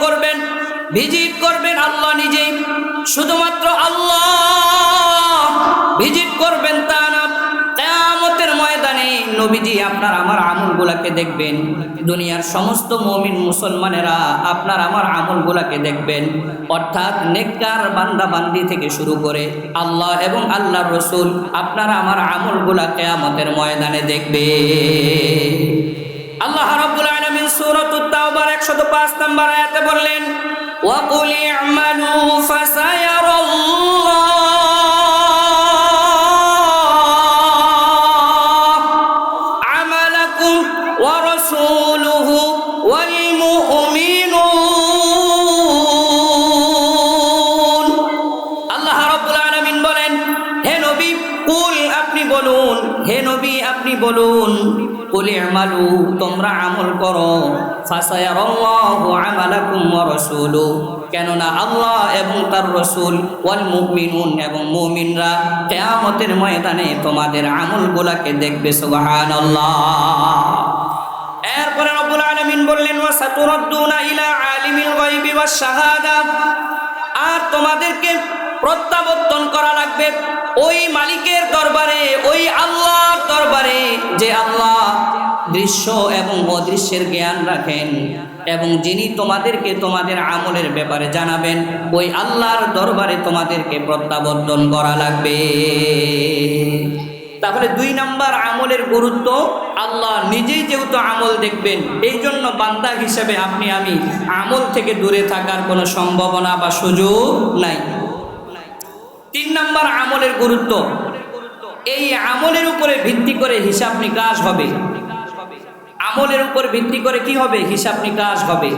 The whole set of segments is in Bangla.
করবেন, ভিজিট করবেন আল্লাহ নিজেই। শুধুমাত্র আল্লাহ ভিজিট করবেন তা না, কিয়ামতের ময়দানে নবীজি আপনার আমার আমলগুলোকে দেখবেন। দুনিয়ার সমস্ত মুমিন মুসলমানেরা আপনার আমার আমলগুলোকে দেখবেন। অর্থাৎ নেককার বান্দা বান্দি থেকে শুরু করে আল্লাহ এবং আল্লাহর রাসূল আপনার আমার আমলগুলা কিয়ামতের ময়দানে দেখবে। আল্লাহ রাব্বুল আলামিন সূরাতুত তাওবার 105 নম্বর আয়াতে বললেন, ওয়া কুল ই'মালু ফাসায়ারাল্লাহু আমালাকুম ওয়া রাসূলুহু ওয়াল মুমিনুন। আল্লাহ রাব্বুল আলামিন বলেন, হে নবী কুল আপনি বলুন, হে নবী আপনি বলুন, কুল ই'মালু তোমরা আমল করো, ফাসায়ারাল্লাহু আমালাকুম ওয়া রাসূলুহু কেননা আল্লাহ এবং তার রাসূল ওয়াল মুমিনুন এবং মুমিনরা কিয়ামতের ময়দানে তোমাদের আমলগুলোকে দেখবে। সুবহানাল্লাহ। এরপরে রব্বুল আলামিন বললেন, ওয়া সাতুরাদ্দুনা ইলা আলিমিল গায়বি ওয়াশ শাহাদা আর তোমাদেরকে প্রত্যাবর্তন করা লাগবে ওই মালিকের দরবারে, ওই আল্লাহর দরবারে যে আল্লাহ দৃশ্য এবং অদৃশ্যের জ্ঞান রাখেন এবং যিনি তোমাদেরকে তোমাদের আমলের ব্যাপারে জানাবেন, ওই আল্লাহর দরবারে তোমাদেরকে প্রত্যাবর্তন করা লাগবে। তাহলে 2 নাম্বার আমলের গুরুত্ব, আল্লাহ নিজেই যেহেতু আমল দেখবেন, এই জন্য বান্দা হিসেবে আপনি আমি আমল থেকে দূরে থাকার কোনো সম্ভাবনা বা সুযোগ নাই। 3 নাম্বার আমলের গুরুত্ব, এই আমলের উপরে ভিত্তি করে হিসাব নিকাশ হবে। আমলের উপর ভিত্তি করে কি হবে? হিসাব নিকাশ হবে।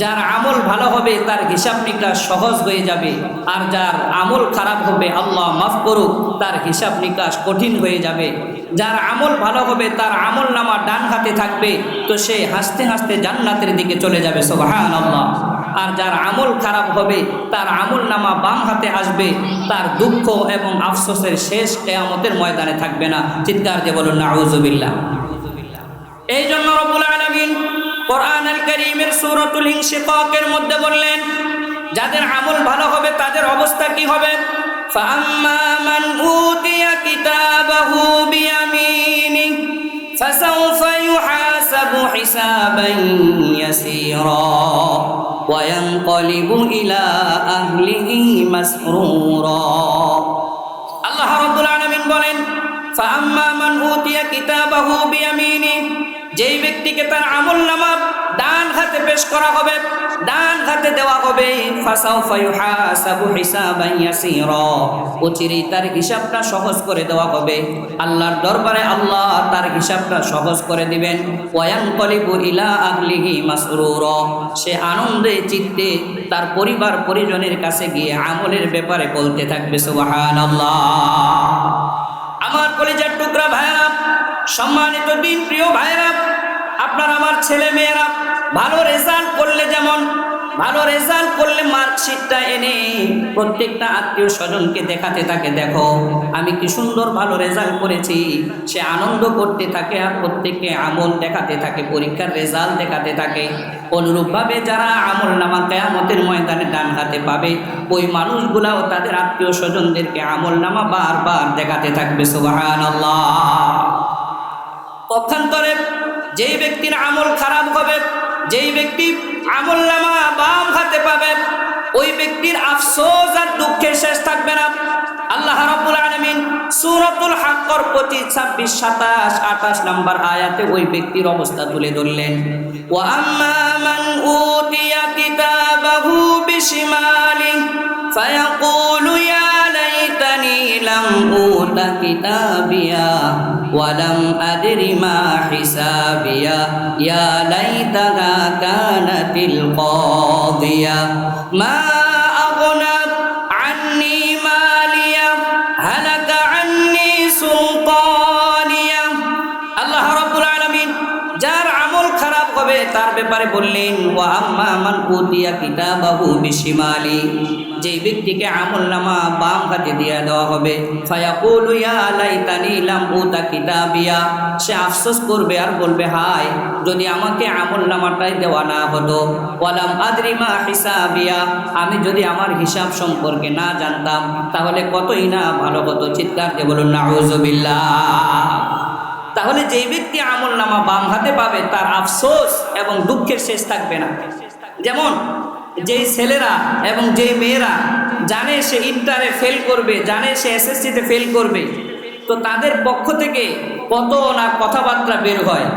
যার আমল ভালো হবে তার হিসাব নিকাশ সহজ হয়ে যাবে, আর যার আমল খারাপ হবে আল্লাহ মাফ করুক তার হিসাব নিকাশ কঠিন হয়ে যাবে। যার আমল ভালো হবে তার আমল নামা ডান হাতে থাকবে, তো সে হাসতে হাসতে জান্নাতের দিকে চলে যাবে। সুবহানাল্লাহ। আর যার আমল খারাপ হবে তার আমল নামা বাম হাতে আসবে, তার দুঃখ এবং আফসোসের শেষ কিয়ামতের ময়দানে থাকবে না। চিৎকার দিয়ে বলুন নাউযুবিল্লাহ। এই জন্য রব্বুল আলামিন কোরআনুল কারীমের সূরাতুল ইনশিকাকের মধ্যে বললেন, যাদের আমল ভালো হবে তাদের অবস্থা কি হবে? ফাআম্মা মান উতিয়া কিতাবাহু বিয়ামিনিহি ফাসাউফা ইউহাসাবু হিসাবান ইয়াসীরা ওয়া ইয়ানকালিবু ইলা আহলিহি মাসরুরা। আল্লাহ রাব্বুল আলামিন বলেন, ফাআম্মা মান উতিয়া কিতাবাহু বিয়ামিনিহি যেই ব্যক্তিকে তার আমলনামা ডান হাতে পেশ করা হবে, ডান হাতে দেওয়া হবে, ফাসাউফা ইউহাসাবু হিসাবান ইয়াসীরা অচিরেই তার হিসাবটা সহজ করে দেওয়া হবে। আল্লাহর দরবারে আল্লাহ তার হিসাবটা সহজ করে দিবেন। ওয়া ইয়ানকালিবু ইলা আহলিহি মাসরুরা সে আনন্দে চিত্তে তার পরিবার পরিজনের কাছে গিয়ে আমলের ব্যাপারে বলতে থাকবে সুবহানাল্লাহ। আমার কলিজার টুকরা ভাইরা, সম্মানিত দিন প্রিয় ভাইরা, আপনার আমার ছেলে মেয়েরা ভালো রেজাল্ট করলে, যেমন ভালো রেজাল্ট করলে মার্কশিটটা এনে প্রত্যেকটা আত্মীয় স্বজনকে দেখাতে থাকে, দেখো আমি কি সুন্দর ভালো রেজাল্ট করেছি। সে আনন্দ করতে থাকে আর প্রত্যেককে আমল দেখাতে থাকে, পরীক্ষার রেজাল্ট দেখাতে থাকে। অনুরূপভাবে যারা আমল নামা কিয়ামতের ময়দানে ডান হাতে পাবে, ওই মানুষগুলাও তাদের আত্মীয় স্বজনদেরকে আমল নামা বারবার দেখাতে থাকবে। সুবহানাল্লাহ। পক্ষান্তরে যেই ব্যক্তির আমল খারাপ হবে, যেই ব্যক্তি আমল নামা বাম হাতে পাবে, ওই ব্যক্তির আফসোস আর দুঃখের শেষ থাকবে না। আল্লাহ রাব্বুল আলামিন সূরাতুল হাক্কর 25, 26, 27, 28 নম্বর আয়াতে ওই ব্যক্তির অবস্থা তুলে ধরলেন। ওয়া আম্মা মান উতিয়া কিতাবাহু বিশিমালিহি ফায়াকুলু ইয়া লাইতানি লাম উতা কিতাবিয়া ওয়া লাম আদরি মা হিসাবিয়া ইয়া লাইতাহা কানাতিল কাদিয়া মা আগনা আন্নি মালিয়া হালাকা আন্নি সুলতানিয়া। আল্লাহ রাব্বুল আলামিন যার আমল খারাপ হবে তার ব্যাপারে বললেন, ওয়া আম্মা মান উতিয়া কিতাবাহু বিশিমালি যেই ব্যক্তিকে আমলনামা বাম হাতে দিয়ে দেওয়া হবে, ফায়াকুলু ইয়া লাইতানি লাম উতা কিতাবিয়া, সে আফসোস করবে আর বলবে হায় যদি আমাকে আমলনামাটাই দেওয়া না হতো, ওয়ালাম আদরি মা হিসাবিয়া, আমি যদি আমার হিসাব সম্পর্কে না জানতাম তাহলে কতই না ভালো হতো। চিৎকার দিয়ে বলুন নাউযুবিল্লাহ। তাহলে যেই ব্যক্তি আমলনামা বাম হাতে পাবে তার আফসোস এবং দুঃখের শেষ থাকবে না। যেমন যেই ছেলেরা এবং যেই মেয়েরা জানে সে ইন্টারে ফেল করবে, জানে সে এসএসসিতে ফেল করবে, তো তাদের পক্ষ থেকে কত না কথাবার্তা বের হয়।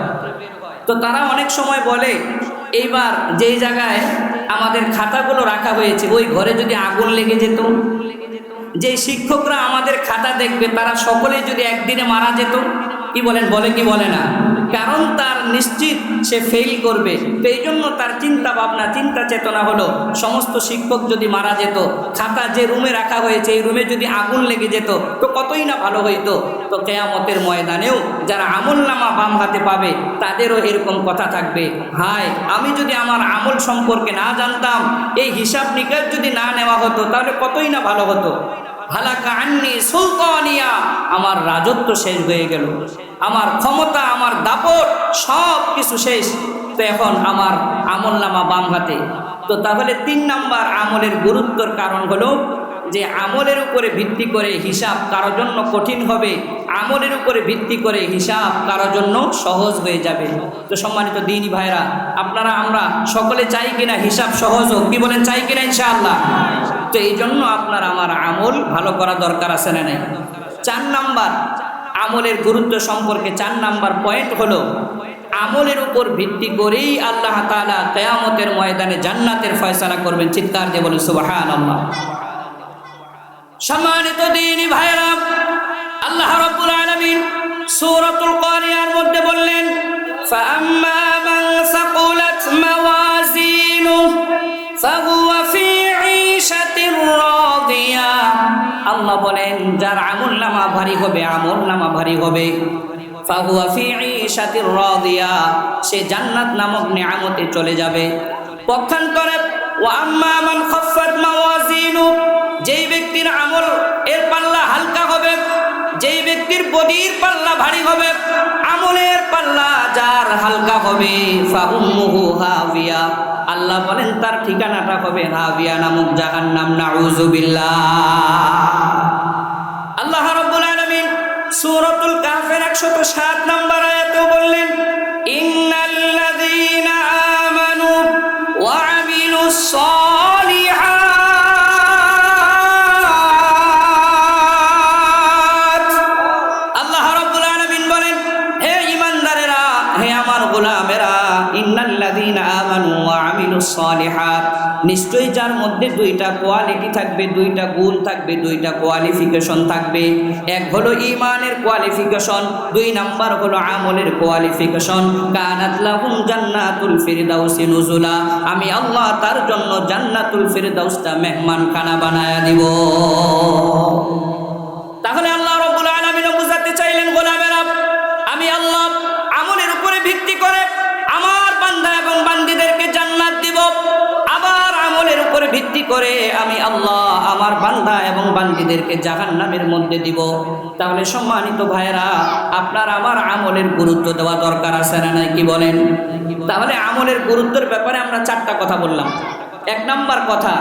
তো তারা অনেক সময় বলে এইবার যেই জায়গায় আমাদের খাতাগুলো রাখা হয়েছে ওই ঘরে যদি আগুন লেগে যেত, যেই শিক্ষকরা আমাদের খাতা দেখবে তারা সকলেই যদি একদিনে মারা যেত। কি বলেন, বলে কি বলে না? কারণ তার নিশ্চিত সে ফেল করবে, তো এই জন্য তার চিন্তা ভাবনা, চিন্তা চেতনা হলো সমস্ত শিক্ষক যদি মারা যেত, খাতা যে রুমে রাখা হয়েছে এই রুমে যদি আগুন লেগে যেত তো কতই না ভালো হইতো। তো কিয়ামতের ময়দানেও যারা আমলনামা বাম হাতে পাবে তাদেরও এরকম কথা থাকবে, হায় আমি যদি আমার আমল সম্পর্কে না জানতাম, এই হিসাব নিকাশ যদি না নেওয়া হতো তাহলে কতই না ভালো হতো। হালাকা আন্নি সুলতানিয়া, আমার রাজত্ব শেষ হয়ে গেল, আমার ক্ষমতা, আমার দাপট সব কিছু শেষ, তো এখন আমার আমলনামা বাম হাতে। তো তাহলে 3 নাম্বার আমলের গুরুত্বর কারণ হলো যে আমলের উপরে ভিত্তি করে হিসাব কারোর জন্য কঠিন হবে, আমলের উপরে ভিত্তি করে হিসাব কারোর জন্য সহজ হয়ে যাবে। তো সম্মানিত দ্বীনি ভাইরা, আপনারা আমরা সকলে চাই কিনা হিসাব সহজ হোক? কি বলেন, চাই কিনা ইনশাআল্লাহ? তো এই জন্য আপনার আমার আমল ভালো করা দরকার আছে না নাই? 4 নাম্বার আমলের গুরুত্ব সম্পর্কে 4 নাম্বার পয়েন্ট হলো আমলের উপর ভিত্তি করেই আল্লাহ তাআলা কিয়ামতের ময়দানে জান্নাতের ফয়সালা করবেন। চিৎকার দিয়ে বলুন সুবহানাল্লাহ। সম্মানিত দ্বীনি ভাইরা, আল্লাহ রাব্বুল আলামিন সূরাতুল কারিয়ার মধ্যে বললেন, ফাআম্মা মান সাকুলাত মাওয়াজিনুহু ফাহুয়া ফি ঈশাতির রাদিয়া। আল্লাহ বলেন যার আমলনামা ভারী হবে, আমলনামা ভারী হবে, ফাহুয়া ফি ঈশাতির রাদিয়া, সে জান্নাত নামক নিয়ামতে চলে যাবে। পক্ষান্তরে ওয়া আম্মা মান খাফফাত মাওয়াজিনু, যেই ব্যক্তির আমল এর পাল্লা হালকা হবে, যেই ব্যক্তির বডির পাল্লা ভারী হবে, আমলের পাল্লা যার হালকা হবে, ফাউম্মুহু হাবিয়া, আল্লাহ বলেন তার ঠিকানাটা হবে হাবিয়া নামক জাহান্নাম। নাউযুবিল্লাহ। আল্লাহ রাব্বুল আলামিন সূরাতুল কাহফের 107 নম্বর আয়াতে বললেন, ইন্নাল্লাযীনা আমানু ওয়া আমিলুস সালিহাত। আল্লাহ রাব্বুল আলামিন বলেন, হে ঈমানদারেরা, হে আমার গোলামেরা, ইন্নাল্লাযীনা আমানু ওয়া আমিলুস সালিহাত, নিশ্চয়ই যার মধ্যে 2টা কোয়ালিটি থাকবে, 2টা গুণ থাকবে, 2টা কোয়ালিফিকেশন থাকবে। এক হলো ঈমানের কোয়ালিফিকেশন, 2 নাম্বার হলো আমলের কোয়ালিফিকেশন। কানাত লাহুম জান্নাতুল ফিরদাউসি নুজুলা, আমি আল্লাহ তার জন্য জান্নাতুল ফিরদাউসটা মেহমানখানা বানায়া দিব। তাহলে আল্লাহ রাব্বুল আলামিন বুঝাতে চাইলেন, গোলামেরা, আমি আল্লাহ আমলের উপরে ভিত্তি করে আমার বান্দা এবং বান্দীদেরকে জান্নাত দিব, আবার আমলের উপরে ভিত্তি করে আমি আল্লাহ আমার বান্দা এবং বান্দীদেরকে জাহান্নামের মধ্যে দিব। তাহলে সম্মানিত ভাইরা, আপনার আমার আমলের গুরুত্ব দেওয়া দরকার আছে না নাই? কি বলেন? তাহলে আমলের গুরুত্বের ব্যাপারে আমরা 4টা কথা বললাম। 1 নাম্বার কথা,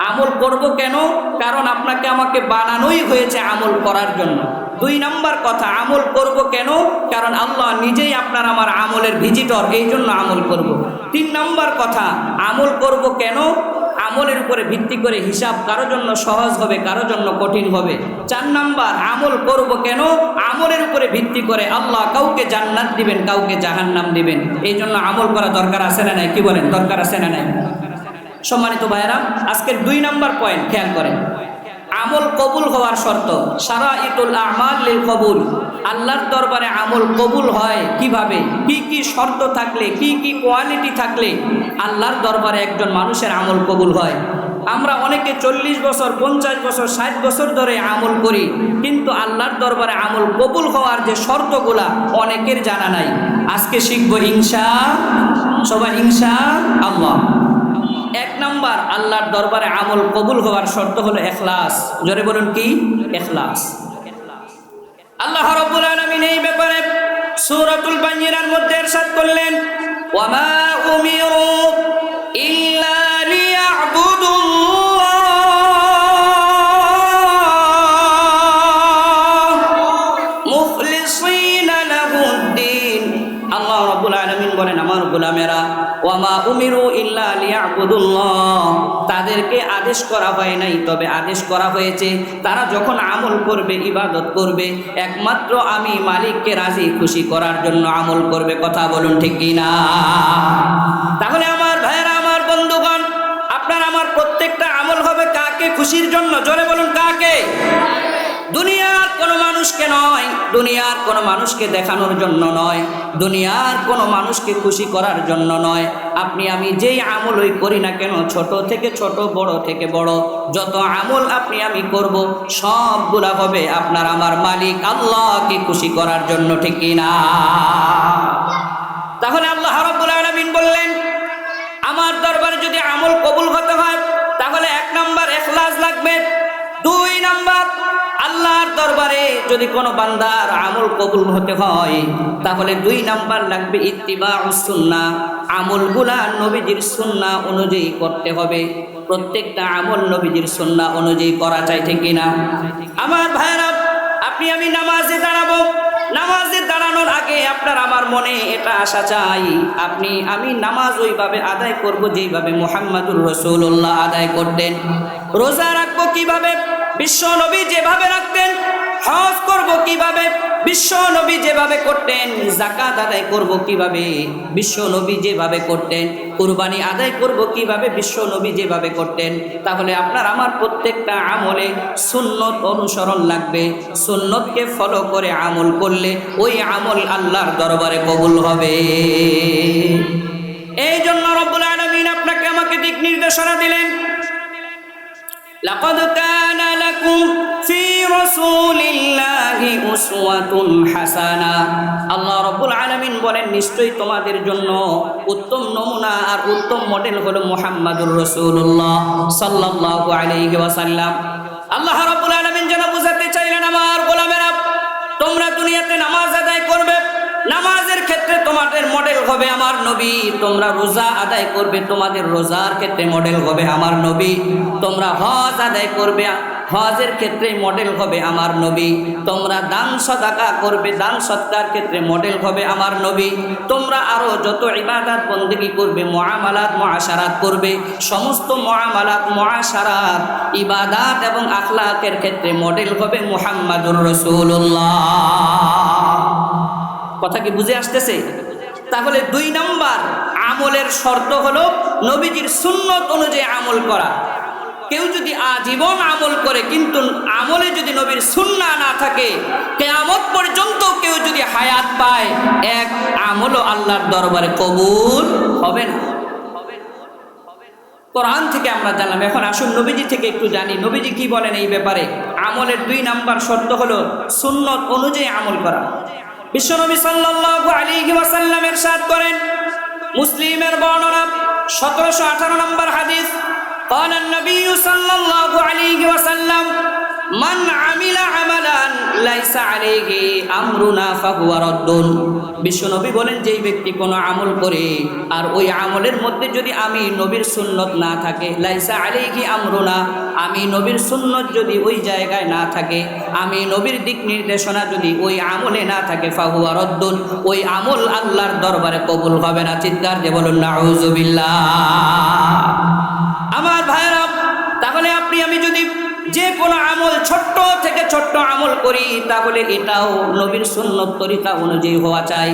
আমল করব কেন? কারণ আপনাকে আমাকে বানানোই হয়েছে আমল করার জন্য। 2 নাম্বার কথা, আমল করব কেন? কারণ আল্লাহ নিজেই আপনার আমার আমলের ভিজিটর, এই জন্য আমল করব। 3 নাম্বার কথা, আমল করব কেন? আমলের উপরে ভিত্তি করে হিসাব কারো জন্য সহজ হবে, কারো জন্য কঠিন হবে। 4 নাম্বার, আমল করব কেন? আমলের উপরে ভিত্তি করে আল্লাহ কাউকে জান্নাত দিবেন, কাউকে জাহান্নাম দিবেন, এই জন্য আমল করা দরকার আছে না নাই? কি বলেন, দরকার আছে না নাই? সম্মানিত ভাইরা, আজকের 2 নাম্বার পয়েন্ট খেয়াল করেন, আমল কবুল হওয়ার শর্ত। শারাইতুল আমাল লিল কবুল, আল্লাহর দরবারে আমল কবুল হয় কিভাবে, কি কি শর্ত থাকলে, কি কি কোয়ালিটি থাকলে আল্লাহর দরবারে একজন মানুষের আমল কবুল হয়। আমরা অনেকে 40 বছর, 50 বছর, 60 বছর ধরে আমল করি, কিন্তু আল্লাহর দরবারে আমল কবুল হওয়ার যে শর্তগুলা অনেকের জানা নাই। আজকে শিখবো ইনশাআল্লাহ, সবাই ইনশাআল্লাহ। 1 নাম্বার, নাম্বার আল্লাহর দরবারে আমল কবুল হওয়ার শর্ত হলো ইখলাস। জোরে বলুন কি? ইখলাস। আল্লাহ রাব্বুল আলামিন এই ব্যাপারে সূরাতুল বায়িনার মধ্যে ইরশাদ করলেন, ওয়া মা উমিরু ইল্লা লিয়া'বুদুল্লাহ মুখলিসিনা লাহুদ্দিন। আল্লাহ রাব্বুল আলামিন বলেন, আমার গোলামেরা, ওয়া মা উমিরু ইল্লা লিয়া'বুদুল্লাহ, তাদেরকে আদেশ করা হয় নাই, তবে আদেশ করা হয়েছে তারা যখন আমল করবে, ইবাদত করবে, একমাত্র আমি মালিককে রাজি খুশি করার জন্য আমল করবে। কথা বলুন ঠিক কিনা? তাহলে আমার ভাইয়েরা, আমার বন্ধুগণ, আপনার আমার প্রত্যেকটা আমল হবে কাকে? খুশির জন্য। জোরে বলুন কাকে? দুনিয়ার কোনো মানুষকে নয়, দুনিয়ার কোনো মানুষকে দেখানোর জন্য নয়, দুনিয়ার কোনো মানুষকে খুশি করার জন্য নয়। আপনি আমি যেই আমলই করি না কেন, ছোট থেকে ছোট, বড় থেকে বড়, যত আমল আপনি আমি করব, সবগুলা হবে আপনার আমার মালিক আল্লাহকে খুশি করার জন্য। ঠিক কিনা? তাহলে আল্লাহ রাব্বুল আলামিন বললেন, আমার দরবারে যদি আমল কবুল হতে হয় তাহলে 1 নাম্বার ইখলাস লাগবে। 2 নাম্বার, আল্লাহর দরবারে যদি কোনো বান্দার আমল কবুল হতে হয় তাহলে 2 নাম্বার লাগবে ইত্তিবাউস সুন্নাহ। আমলগুলা নবীজির সুন্নাহ অনুযায়ী করতে হবে। প্রত্যেকটা আমল নবীজির সুন্নাহ অনুযায়ী করা চাই। ঠিক কিনা? আমার ভাইরা, আপনি আমি নামাজে দাঁড়াবো, নামাজে দাঁড়ানোর আগে আপনার আমার মনে এটা আশা চাই, আপনি আমি নামাজ ওইভাবে আদায় করব যেইভাবে মুহাম্মাদুর রাসূলুল্লাহ আদায় করতেন। রোজা রাখবো কিভাবে? বিশ্ব নবী যেভাবে রাখতেন। হজ করব কিভাবে? বিশ্ব নবী যেভাবে করতেন। যাকাত আদায় করব কিভাবে? বিশ্ব নবী যেভাবে করতেন। কুরবানি আদায় করব কিভাবে? বিশ্ব নবী যেভাবে করতেন। তাহলে আপনার আমার প্রত্যেকটা আমলে সুন্নত অনুসরণ লাগবে। সুন্নতকে ফলো করে আমল করলে ওই আমল আল্লাহর দরবারে কবুল হবে। এই জন্য রব্বুল আলামিন আপনাকে আমাকে দিক নির্দেশনা দিলেন, লাকাদ কানা লাকুম ফি রাসূলিল্লাহি উসওয়াতুন হাসানা। আল্লাহ রাব্বুল আলামিন বলেন, নিশ্চয়ই তোমাদের জন্য উত্তম নমুনা আর উত্তম মডেল হলো মুহাম্মাদুর রাসূলুল্লাহ সাল্লাল্লাহু আলাইহি ওয়াসাল্লাম। আল্লাহ রাব্বুল আলামিন যেন বুঝাতে চাইলেন, আমার গোলামেরা, তোমরা দুনিয়াতে নামাজ আদায় করবে, নামাজের ক্ষেত্রে তোমাদের মডেল হবে আমার নবী। তোমরা রোজা আদায় করবে, তোমাদের রোজার ক্ষেত্রে মডেল হবে আমার নবী। তোমরা হজ আদায় করবে, হজের ক্ষেত্রে মডেল হবে আমার নবী। তোমরা দান সাদাকা করবে, দান সৎকার ক্ষেত্রে মডেল হবে আমার নবী। তোমরা আরো যত ইবাদত বন্দেগী করবে, মুআমালাত মুআশারাত করবে, সমস্ত মুআমালাত মুআশারাত, ইবাদত এবং আখলাকের ক্ষেত্রে মডেল হবে মুহাম্মাদুর রাসূলুল্লাহ। কথা কি বুঝে আসতেছে? তাহলে 2 নাম্বার আমলের শর্ত হলো নবীজির সুন্নত অনুযায়ী আমল করা। কেউ যদি আজীবন আমল করে কিন্তু আমলে যদি নবীর সুন্নাহ না থাকে, কিয়ামত পর্যন্ত কেউ যদি হায়াত পায়, এক আমলও আল্লাহর দরবারে কবুল হবে না। কোরআন থেকে আমরা জানলাম, এখন আসুন নবীজি থেকে একটু জানি নবীজি কি বলেন এই ব্যাপারে। আমলের 2 নাম্বার শর্ত হলো সুন্নত অনুযায়ী আমল করা। বিশ্বনবী সাল্লাল্লাহু আলাইহি ওয়াসাল্লাম ইরশাদ করেন, মুসলিমের বর্ণনা 1718 নম্বর হাদিস, قال النبي صلى الله عليه وسلم من عمل عملا ليس عليه امرنا فهو رد। বিশ্বনবী বলেন, যেই ব্যক্তি কোনো আমল করে আর ওই আমলের মধ্যে যদি আমি নবীর সুন্নত না থাকে, লাইসা আলাইহি আমরুনা, আমি নবীর সুন্নত যদি ওই জায়গায় না থাকে, আমি নবীর দিক নির্দেশনা যদি ওই আমলে না থাকে, ফাহুয়া রদ্দুন, ওই আমল আল্লাহর দরবারে কবুল হবে না। চিৎকার দিয়ে বলুন নাউযুবিল্লাহ। আমার ভাইরা, তাহলে আপনি আমি যদি যে কোনো আমল ছোট্ট থেকে ছোট্ট আমল করি তাহলে এটাও নবীর সুন্নত তরিকা অনুযায়ী হওয়া চাই।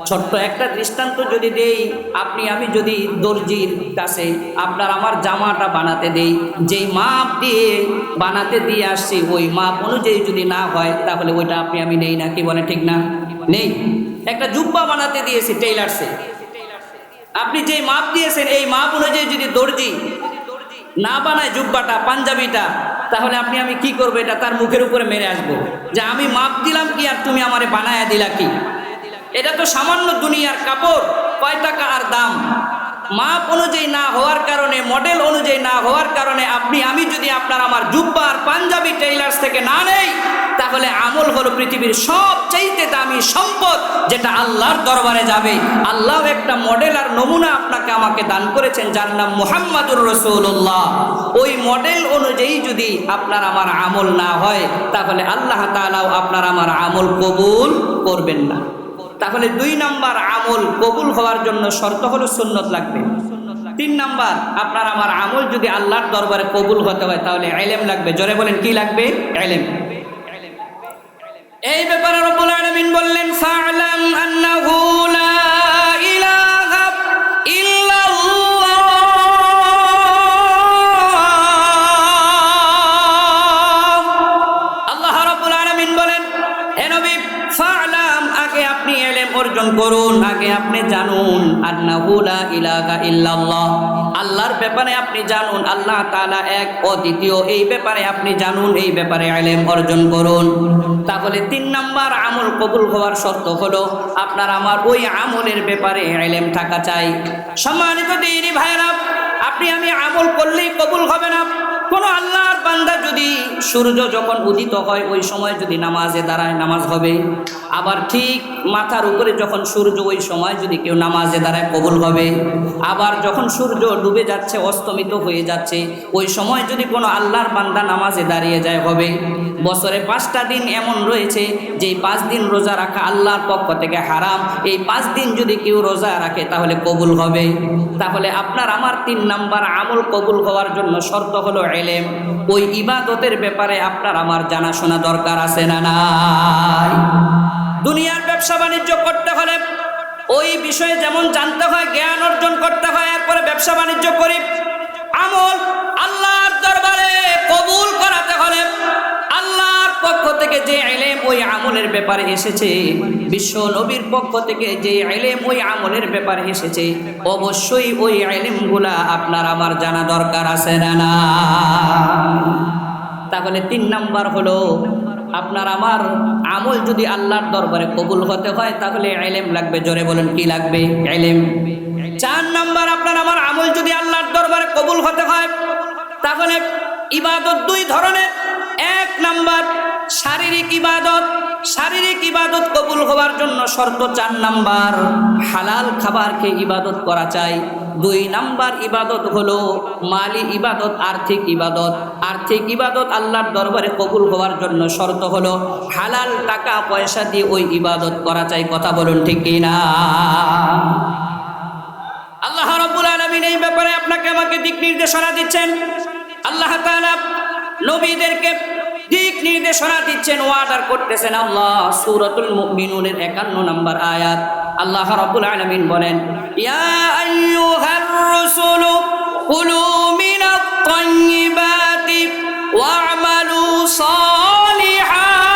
ছোট্ট একটা দৃষ্টান্ত যদি দেই, আপনি আমি যদি দর্জির কাছে আপনার আমার জামাটা বানাতে দেই, যেই মাপ দিয়ে বানাতে দিয়ে আসছি ওই মাপ অনুযায়ী যদি না হয় তাহলে ওইটা আপনি আমি নেই না। কি বলে ঠিক না? নেই। একটা জুব্বা বানাতে দিয়েছি টেইলার্সে, আপনি যেই মাপ দিয়েছেন এই মাপ অনুযায়ী যদি দর্জি না বানায় জুব্বাটা, পাঞ্জাবিটা, তাহলে আপনি আমি কি করবো? এটা তার মুখের উপরে মেরে আসবো যে আমি মাপ দিলাম কি আর তুমি আমারে বানায়া দিলা কি? এটা তো সামান্য দুনিয়ার কাপড়, কয় টাকা আর দাম। মাপ অনুযায়ী না হওয়ার কারণে, মডেল অনুযায়ী না হওয়ার কারণে আমি যদি আপনার আমার জুব্বা আর পাঞ্জাবি টেইলার্স থেকে না নেই, তাহলে আমল হলো পৃথিবীর সবচাইতে দামি সম্পদ, যেটা আল্লাহর দরবারে যাবে। আল্লাহ একটা মডেল আর নমুনা আপনাকে আমাকে দান করেছেন, যার নাম মুহাম্মাদুর রাসূলুল্লাহ। ওই মডেল অনুযায়ী যদি আপনার আমার আমল না হয়, তাহলে আল্লাহ তাআলাও আপনার আমার আমল কবুল করবেন না। তাহলে 2 নাম্বার আমল কবুল হওয়ার জন্য শর্ত হলো সুন্নত লাগবে। 3 নাম্বার, আপনার আমার আমল যদি আল্লাহর দরবারে কবুল হতে হয়, তাহলে ইলম লাগবে। জোরে বলেন, কি লাগবে? ইলম। এই ব্যাপারে রব্বুল আলামিন বললেন, ফা'লাম আন্নাহু লা ইলাহা ইল্লাল্লাহ। আল্লাহ রাব্বুল আলামিন বলেন, হে নবী, ফা'লাম, আগে আপনি ইলম অর্জন করুন, আগে আপনি জানুন, আন্নাহু লা ইলাহা ইল্লাল্লাহ, আল্লাহর ব্যাপারে আপনি জানুন, আল্লাহ তাআলা এক অদ্বিতীয়, এই ব্যাপারে আপনি জানুন, এই ব্যাপারে ইলম অর্জন করুন। তাহলে 3 নাম্বার আমল কবুল হওয়ার শর্ত হলো আপনার আমার ওই আমলের ব্যাপারে ইলম থাকা চাই। সম্মানিত দিনী ভাইরা, আপনি আমি আমল করলেই কবুল হবে না। কোন আল্লাহর বান্দা যদি সূর্য যখন উদিত হয় ওই সময় যদি নামাজে দাঁড়ায়, নামাজ হবে। আবার ঠিক মাথার উপরে যখন সূর্য, ওই সময় যদি কেউ নামাজে দাঁড়ায়, কবুল হবে। আবার যখন সূর্য ডুবে যাচ্ছে, অস্তমিত হয়ে যাচ্ছে, ওই সময় যদি কোনো আল্লাহর বান্দা নামাজে দাঁড়িয়ে যায়, হবে। বছরে 5টা দিন এমন রয়েছে যেই 5 দিন রোজা রাখা আল্লাহর পক্ষ থেকে হারাম। এই 5 দিন যদি কেউ রোজা রাখে তাহলে কবুল হবে। তাহলে আপনার আমার 3 নাম্বার আমল কবুল হওয়ার জন্য শর্ত হলো ইলম। ওই ইবাদতের ব্যাপারে আপনার আমার জানাশোনা দরকার আছে না নাই? দুনিয়ার ব্যবসা বাণিজ্য করতে হলে ওই বিষয়ে যেমন জানতে হয়, জ্ঞান অর্জন করতে হয়, এরপরে ব্যবসা বাণিজ্য করি। আমল আল্লাহর দরবারে কবুল করাতে হলে আল্লাহর পক্ষ থেকে যে ইলম ওই আমলের ব্যাপারে এসেছে, বিশ্ব নবীর পক্ষ থেকে যে ইলম ওই আমলের ব্যাপারে এসেছে, অবশ্যই ওই ইলমগুলা আপনার আমার জানা দরকার আছে না? তাহলে 3 নাম্বার হলো আপনার আমার আমল যদি আল্লাহর দরবারে কবুল হতে হয়, তাহলে ইলম লাগবে। জোরে বলেন, কি লাগবে? ইলম। 4 নাম্বার, আপনার আমার আমল যদি আল্লাহর দরবারে কবুল হতে হয়, তাহলে ইবাদত 2 ধরনের। 1 নাম্বার শারীরিক ইবাদত। শারীরিক ইবাদত কবুল হওয়ার জন্য শর্ত 4 নাম্বার, হালাল খাবারকে ইবাদত করা চাই। 2 নাম্বার ইবাদত হলো মালি ইবাদত, আর্থিক ইবাদত। আর্থিক ইবাদত আল্লাহর দরবারে কবুল হওয়ার জন্য শর্ত হলো হালাল টাকা পয়সা দিয়ে ওই ইবাদত করা চাই। কথা বলুন, ঠিক কি না? আল্লাহ রাব্বুল আলামিন এই ব্যাপারে আপনাকে আমাকে দিক নির্দেশনা দিচ্ছেন। আল্লাহ তাআলা নবীদেরকে দিক নির্দেশনা দিচ্ছেন, ওয়ার্ডার করতেছেন। আল্লাহ সূরাতুল মুমিনুনের 51 নম্বর আয়াত আল্লাহ রাব্বুল আলামিন বলেন, ইয়া আইয়ুহার রাসূলু কুলু মিনাত তাইয়্যিবাতি ওয়া'মালু সালিহাত।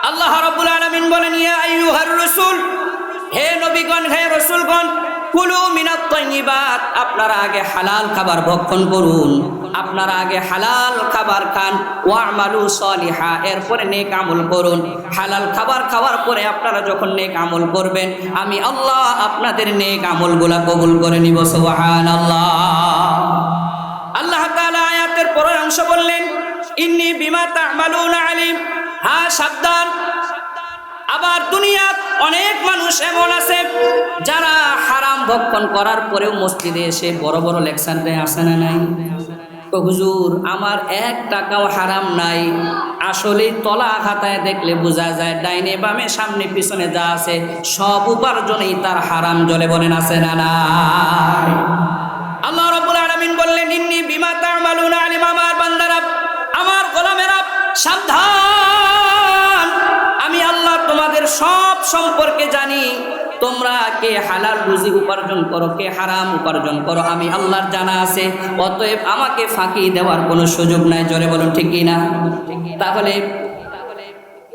আল্লাহ রাব্বুল আলামিন বলেন, ইয়া আইয়ুহার রাসূল, হে নবীগণ, হে রাসূলগণ, কুলু মিনাত তাইয়্যিবাত, আপনারা আগে হালাল খাবার ভক্ষণ করুন, আপনারা আগে হালাল খাবার খান। ওয়া'মালু সালিহা, এরপরে নেক আমল করুন। হালাল খাবার খাওয়ার পরে আপনারা যখন নেক আমল করবেন, আমি আল্লাহ আপনাদের নেক আমলগুলা কবুল করে নিব। সুবহানাল্লাহ। আল্লাহ তাআলা আয়াতের পরের অংশ বললেন, ইন্নী বিমা তা'মালুনা আলিম। হ্যাঁ, সাবধান। আবার দুনিয়াত অনেক মানুষ এমন আছে যারা হারাম ভক্ষণ করার পরেও মসজিদে এসে বড় বড় লেকচার দেয়, আসে না নাই? হুজুর, আমার 1 টাকাও হারাম নাই। আসলে তলা খাতায় দেখলে বোঝা যায় ডাইনে বামে সামনে পিছনে যা আছে সব উপার্জনেই তার হারাম। জলে বলেন, আছে না নাই? আল্লাহ রাব্বুল আলামিন বললেন, ইন্নী বিমা তা'মালুনা আলিম। আমার বান্দারা, আমার গোলামেরা, সাবধান, আমি আল্লাহ তোমাদের সব সম্পর্কে জানি। তোমরা কে হালাল রুজি উপার্জন করো, কে হারাম উপার্জন করো, আমি আল্লাহর জানা আছে। অতএব আমাকে ফাঁকি দেওয়ার কোনো সুযোগ নাই। জোরে বলুন, ঠিক কি না? তাহলে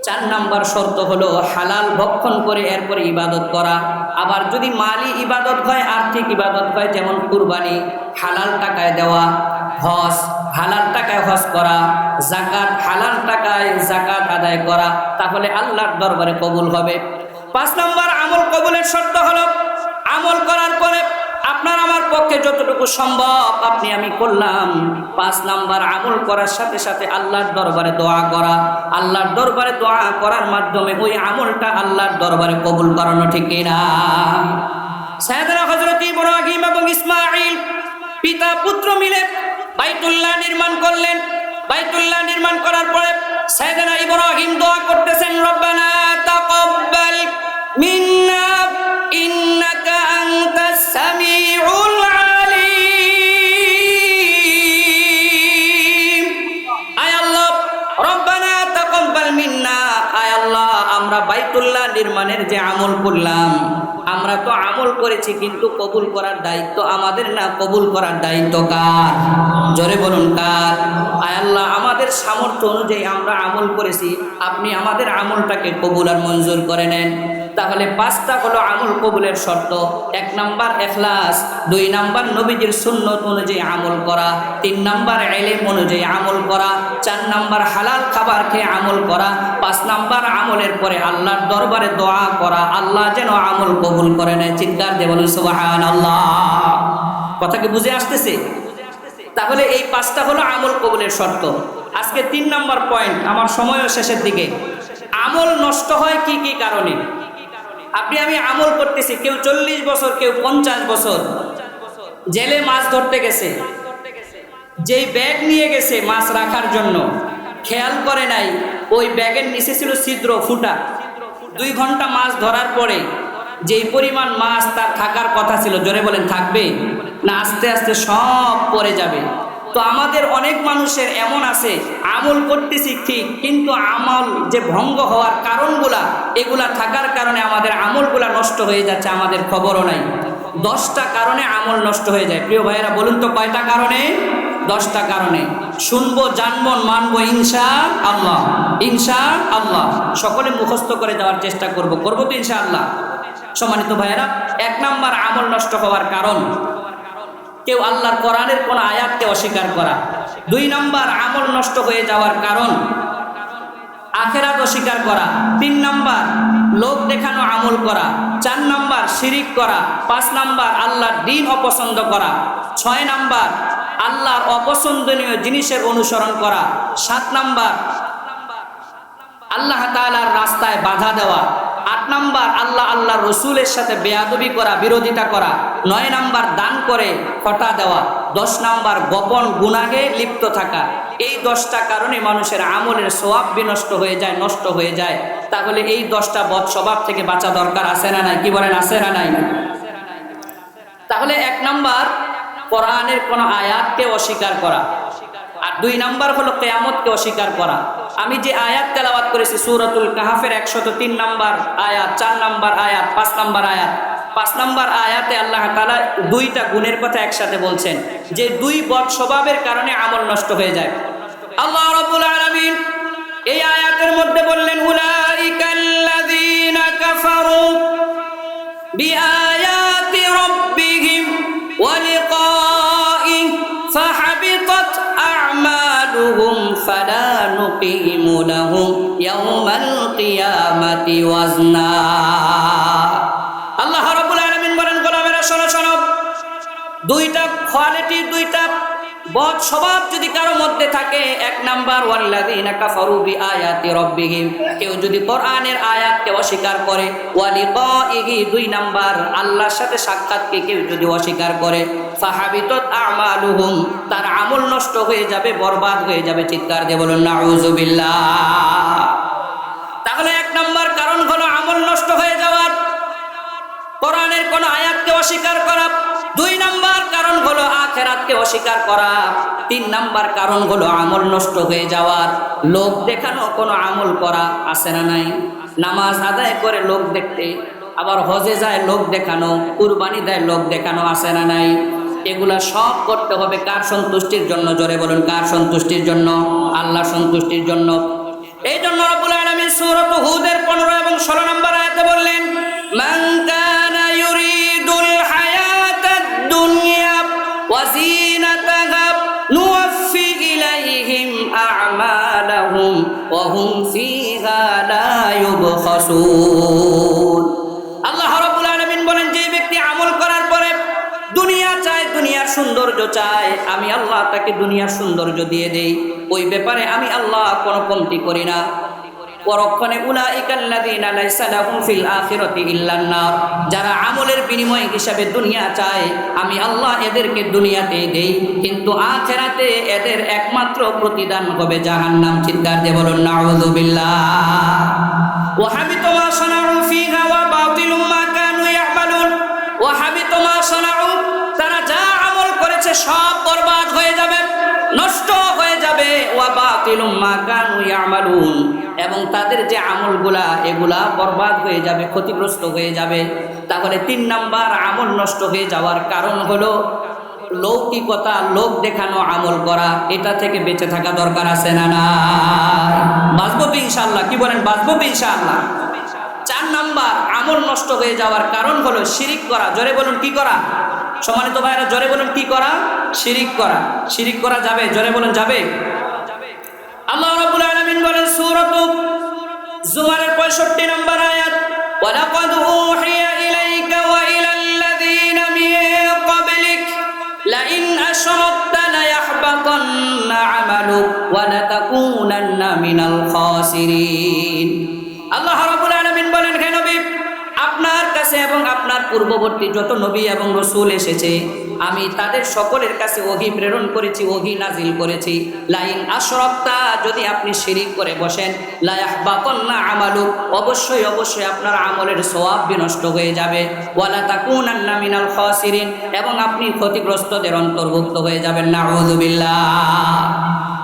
4 নাম্বার শর্ত হলো হালাল ভক্ষণ করে এরপরে ইবাদত করা। আবার যদি মালি ইবাদত হয়, আর্থিক ইবাদত হয়, যেমন কুরবানি, হালাল টাকায় দেওয়া, হজ হালাল টাকায় হজ করা, যাকাত হালাল টাকায় যাকাত আদায় করা, তাহলে আল্লাহর দরবারে কবুল হবে। 5 নম্বর আমল কবুলের শর্ত হলো আমল করার পরে আপনার আমার পক্ষে যতটুকু সম্ভব আপনি আমি করলাম। 5 নাম্বার আমল করার সাথে সাথে আল্লাহর দরবারে দোয়া করা। আল্লাহর দরবারে দোয়া করার মাধ্যমে ওই আমলটা আল্লাহর দরবারে কবুল করানো, ঠিক কিনা? সাইয়েদনা হযরত ইব্রাহিম এবং ইসমাঈল পিতা পুত্র মিলে বাইতুল্লাহ নির্মাণ করলেন। বাইতুল্লাহ নির্মাণ করার পরে সাইয়েদনা ইব্রাহিম দোয়া করতেছেন, রব্বানা তাকাব্বাল মিন্না ইন্নাকা আনতাস সামিউল আলিম। আয় আল্লাহ, রব্বানা তাকাব্বাল মিন্না, আয় আল্লাহ আমরা বাইতুল্লাহ নির্মাণের যে আমল করলাম, আমরা তো আমল করেছি কিন্তু কবুল করার দায়িত্ব আমাদের না, কবুল করার দায়িত্ব কার? জোরে বলুন কার? আয় আল্লাহ আমাদের সামর্থ্য অনুযায়ী আমরা আমল করেছি, আপনি আমাদের আমলটাকে কবুল আর মঞ্জুর করে নেন। তাহলে 5টা হলো আমল কবুলের শর্ত। 1 নাম্বার ইখলাস, 2 নাম্বার নবীজির সুন্নত অনুযায়ী আমল করা, 3 নাম্বার ইলম অনুযায়ী আমল করা, 4 নাম্বার হালাল খাবার খেয়ে আমল করা, 5 নাম্বার আমলের পরে আল্লাহর দরবারে দোয়া করা, আল্লাহ যেন আমল কবুল করে নেয়। চিৎকার দিয়ে বলুন সুবহানাল্লাহ। কথা কি বুঝে আসতেছে? তাহলে এই 5টা হলো আমল কবুলের শর্ত। আজকে 3 নাম্বার পয়েন্ট, আমার সময়ও শেষের দিকে। আমল নষ্ট হয় কি কি কারণে? আপনি আমি আমল করতেছি, কেউ 40 বছর, কেউ 50 বছর জেলে মাছ ধরতে গেছে, যেই ব্যাগ নিয়ে গেছে মাছ রাখার জন্য খেয়াল করে নাই ওই ব্যাগের নিচে ছিল ছিদ্র, ফুটা। 2 ঘন্টা মাছ ধরার পরে যেই পরিমাণ মাছ তার থাকার কথা ছিল, জোরে বলেন থাকবে না আস্তে আস্তে সব পড়ে যাবে? তো আমাদের অনেক মানুষের এমন আছে, আমল করতেছি ঠিক, কিন্তু আমল যে ভঙ্গ হওয়ার কারণগুলা, এগুলা থাকার কারণে আমাদের আমলগুলা নষ্ট হয়ে যাচ্ছে, আমাদের খবরও নাই। 10টা কারণে আমল নষ্ট হয়ে যায়। প্রিয় ভাইয়েরা বলুন তো কয়টা কারণে? 10টা কারণে। শুনবো, জানবো, মানবো ইনশাআল্লাহ। ইনশাআল্লাহ সকলে মুখস্থ করে যাওয়ার চেষ্টা করবো তো ইনশাআল্লাহ। সম্মানিত ভাইয়েরা, 1 নাম্বার আমল নষ্ট হওয়ার কারণ, কেউ আল্লাহর কোরআনের কোন আয়াতকে অস্বীকার করা। 2 নাম্বার আমল নষ্ট হয়ে যাওয়ার কারণ আখিরাত অস্বীকার করা। 3 নাম্বার লোক দেখানো আমল করা। 4 নাম্বার শিরিক করা। 5 নাম্বার আল্লাহর দ্বীন অপছন্দ করা। 6 নাম্বার আল্লাহর অপছন্দনীয় জিনিসের অনুসরণ করা। 7 নাম্বার আল্লাহ তাআলার রাস্তায় বাধা দেওয়া। 8 নাম্বার আল্লাহর রসুলের সাথে বেয়াদবি করা, বিরোধিতা করা। 9 নাম্বার দান করে খটা দেওয়া। 10 নাম্বার গোপন গুনাহে লিপ্ত থাকা। এই 10টা কারণে মানুষের আমলের সওয়াব বিনষ্ট হয়ে যায়, নষ্ট হয়ে যায়। তাহলে এই 10টা বদ স্বভাব থেকে বাঁচা দরকার, আছে না নাই? কি বলেন, আছে না নাই? তাহলে 1 নাম্বার কোরআনের কোন আয়াতকে অস্বীকার করা, আর 2 নাম্বার হলো কিয়ামতকে অস্বীকার করা। আমি যে আয়াত তেলাওয়াত করেছি সূরাতুল কাহফের 103 নাম্বার আয়াত, 4 নাম্বার আয়াত, 5 নাম্বার আয়াত। 5 নাম্বার আয়াতে আল্লাহ তাআলা 2টা গুণের কথা একসাথে বলছেন, যে 2 বদ স্বভাবের কারণে আমল নষ্ট হয়ে যায়। আল্লাহ রাব্বুল আলামিন এই আয়াতের মধ্যে বললেন, উলাইকাল্লাযীনা কাফারু বিআয়াতি রাব্বিহিম ওয়া লিকাইহি ফাহাবিতাত আ'মালুহুম ফালা নুকিমু লাহুম ইয়াওমাল কিয়ামাতি ওয়াজনা। আল্লাহ রাব্বুল আলামিন বলেন, গোলামেরা শোনো শোনো, 2টা কোয়ালিটি, 2টা বদ স্বভাব যদি কারো মধ্যে থাকে। 1 নাম্বার ওয়াল্লাযীনা কাফারু বিআয়াতি রাব্বিহিম, কেউ যদি কোরআনের আয়াতকে অস্বীকার করে। ওয়া লিকাইহি, 2 নাম্বার আল্লাহর সাথে সাক্ষাৎকে কেউ যদি অস্বীকার করে। ফাহাবিতাত আ'মালুহুম, তার আমল নষ্ট হয়ে যাবে, বরবাদ হয়ে যাবে। চিৎকার দিয়ে বলুন নাউযুবিল্লাহ। তাহলে 1 নাম্বার কারণ হলো আমল নষ্ট হয়ে যাওয়ার, কোরআনের কোন আয়াতকে অস্বীকার করা। 2 নাম্বার কারণ হলো আখিরাতকে অস্বীকার করা। 3 নাম্বার কারণ হলো আমল নষ্ট হয়ে যাওয়ার, লোক দেখানো কোনো আমল করা, আছে না নাই? নামাজ আদায় করে লোক দেখতে, আবার হজে যায় লোক দেখানো, কুরবানি দেয় লোক দেখানো, আছে না নাই? এগুলা সব করতে হবে কার সন্তুষ্টির জন্য? জোরে বলুন, কার সন্তুষ্টির জন্য? আল্লাহর সন্তুষ্টির জন্য। এই জন্য রব্বুল আলামিন সূরা হুদের 15 এবং 16 নম্বর আয়াতে বললেন, মান কানা ইউরিদুল হায়াতাদ দুনিয়া ওয়া যিনাতাহা নুওয়াফি ইলাইহিম أعمالهم وهم فيها لا يبخسون আল্লাহ রাব্বুল আলামিন বলেন, যে ব্যক্তি আমল করার পরে দুনিয়া চায়, দুনিয়ার সৌন্দর্য চায়, আমি আল্লাহ তাকে দুনিয়ার সৌন্দর্য দিয়ে দেই। ওই ব্যাপারে আমি আল্লাহ কোনো কমতি করি না। পরক্ষণে উলাইকাল্লাযীনা লাইসা লাহুম ফিল আখিরাতি ইল্লান নার, যারা আমলের বিনিময় হিসাবে দুনিয়া চায়, আমি আল্লাহ এদেরকে দুনিয়াতেই দেই, কিন্তু আখিরাতে এদের একমাত্র প্রতিদান হবে জাহান্নাম। চিৎকার দিয়ে বলুন নাউযুবিল্লাহ। ওয়া হাবিতা মা সানাউ ফিহা ওয়া বাতিলুম মা কানু ইয়ামালুন। ওয়া হাবিতা মা সানাউ, তারা যা আমল করেছে সব বরবাদ হয়ে যাবে, নষ্ট হয়ে যাবে। ওয়া বাতিলুম মা কানু ইয়ামালুন, এবং তাদের যে আমলগুলা এগুলা বরবাদ হয়ে যাবে, ক্ষতিগ্রস্ত হয়ে যাবে। তাহলে 3 নাম্বার আমল নষ্ট হয়ে যাওয়ার কারণ হলো লৌকিকতা, লোক দেখানো আমল করা। এটা থেকে বেঁচে থাকা দরকার আছে না? না, বাঁচবো ইনশাআল্লাহ। কি বলেন, বাঁচবো ইনশাআল্লাহ। 4 নাম্বার আমল নষ্ট হয়ে যাওয়ার কারণ হলো শিরিক করা। জোরে বলুন কি করা? সম্মানিত ভাইরা জোরে বলুন কি করা? শিরিক করা। শিরিক করা যাবে? জোরে বলুন যাবে? আল্লাহ রাব্বুল আলামিন বলেন সূরা জুমারের 65 নম্বর আয়াত, ওয়ালাকাদ উহিয়া ইলাইকা ওয়া ইলাল্লাযীনা মিন ক্বাবলিক লাইন আশরাকতা লায়াহবাতান্না আমালুক ওয়া লাতাকুনান্না মিনাল খাসিরিন। আল্লাহ রাব্বুল আলামিন বলেন, হে নবী, আপনার কাছে এবং আপনার পূর্ববর্তী যত নবী এবং রাসূল এসেছে, আমি তাদের সকলের কাছে ওহী প্রেরণ করেছি, ওহী নাজিল করেছি। লাইন আশরাকতা, যদি আপনি শিরিক করে বসেন, লা ইয়াহবাতান্না আমালুক, অবশ্যই অবশ্যই আপনার আমলের সওয়াব বিনষ্ট হয়ে যাবে। ওয়ালা তাকুনান্না মিনাল খাসিরিন, এবং আপনি ক্ষতিগ্রস্তদের অন্তর্ভুক্ত হয়ে যাবেন। নাউযুবিল্লাহ।